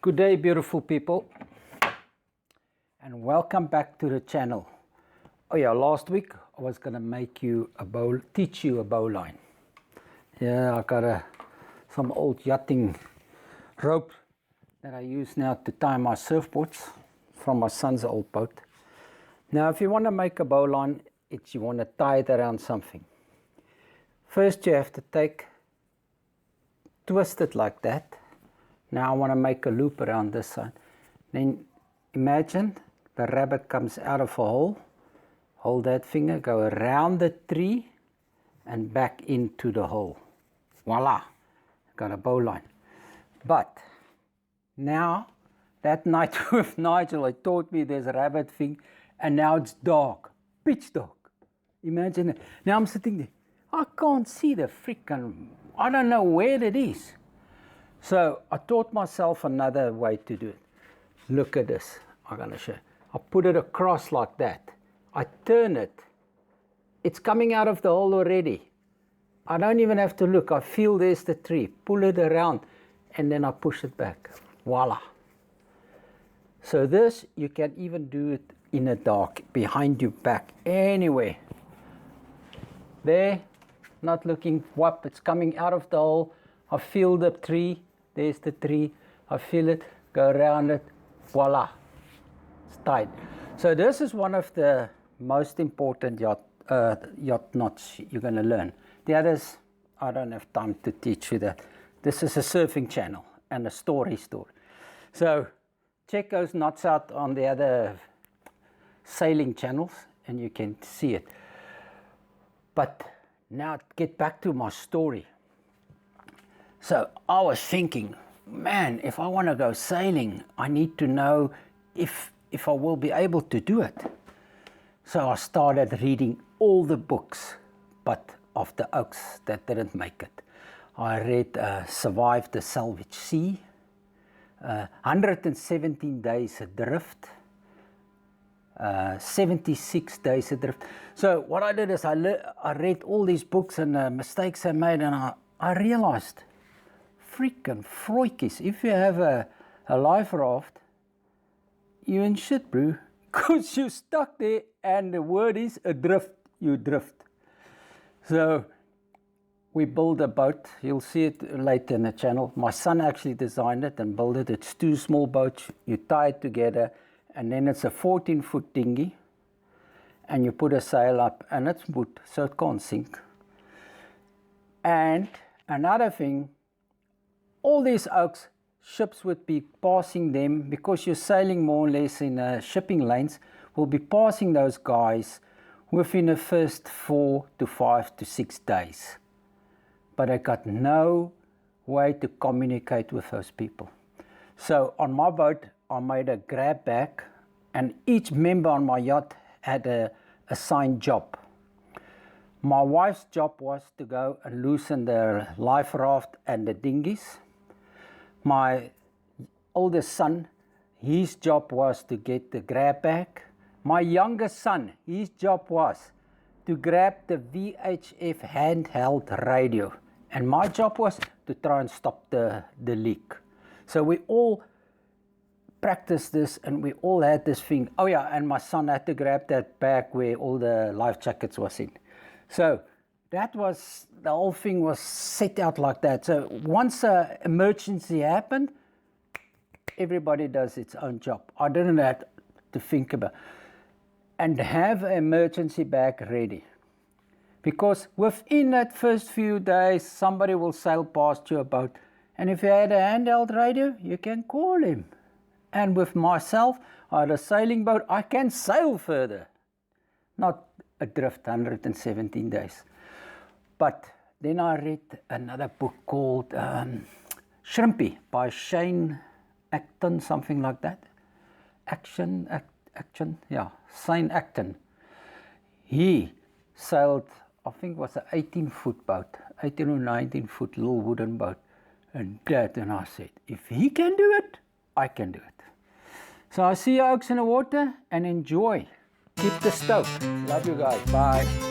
Good day, beautiful people, and welcome back to the channel. Oh yeah, last week I was gonna teach you a bowline. Yeah, I got some old yachting rope that I use now to tie my surfboards from my son's old boat. Now, if you want to make a bowline, you want to tie it around something. First, you have to twist it like that. Now I want to make a loop around this side. Then imagine the rabbit comes out of a hole. Hold that finger, go around the tree and back into the hole. Voila, got a bowline. But now, that night with Nigel, he taught me there's a rabbit thing, and now it's dark, pitch dark. Imagine it. Now I'm sitting there. I can't see the freaking, I don't know where it is. So I taught myself another way to do it. Look at this. I'm going to show you. I put it across like that. I turn it. It's coming out of the hole already. I don't even have to look. I feel there's the tree. Pull it around and then I push it back. Voila. So this, you can even do it in the dark, behind your back, anywhere. There, not looking, whoop, it's coming out of the hole. I feel the tree. There's the tree. I feel it, go around it, voila, it's tied. So this is one of the most important yacht knots you're going to learn. The others, I don't have time to teach you that. This is a surfing channel and a story. So check those knots out on the other sailing channels and you can see it. But now get back to my story. So I was thinking, man, if I want to go sailing, I need to know if I will be able to do it. So I started reading all the books, but of the oaks that didn't make it. I read Survive the Salvage Sea, 117 Days Adrift, 76 Days Adrift. So what I did is I read all these books and the mistakes I made, and I realized, freaking freakies, if you have a life raft, you're in shit, bro, because you're stuck there and the word is adrift, you drift. So we build a boat. You'll see it later in the channel. My son actually designed it and built it. It's two small boats. You tie it together and then it's a 14-foot dinghy and you put a sail up and it's wood so it can't sink. And another thing, all these oaks, ships would be passing them because you're sailing more or less in shipping lanes, will be passing those guys within the first 4 to 5 to 6 days. But I got no way to communicate with those people. So on my boat, I made a grab bag and each member on my yacht had a assigned job. My wife's job was to go and loosen the life raft and the dinghies. My oldest son, his job was to get the grab bag. My youngest son, his job was to grab the VHF handheld radio. And my job was to try and stop the leak. So we all practiced this and we all had this thing. Oh yeah, and my son had to grab that bag where all the life jackets was in. So that was, the whole thing was set out like that. So once an emergency happened, everybody does its own job. I didn't have to think about it. And have an emergency bag ready. Because within that first few days, somebody will sail past your boat. And if you had a handheld radio, you can call him. And with myself, I had a sailing boat, I can sail further. Not adrift 117 days. But then I read another book called Shrimpy by Shane Acton, something like that. Shane Acton. He sailed, I think it was an 18-foot boat, 18 or 19-foot little wooden boat. And I said, if he can do it, I can do it. So I see you oaks in the water and enjoy. Keep the stoke. Love you guys. Bye.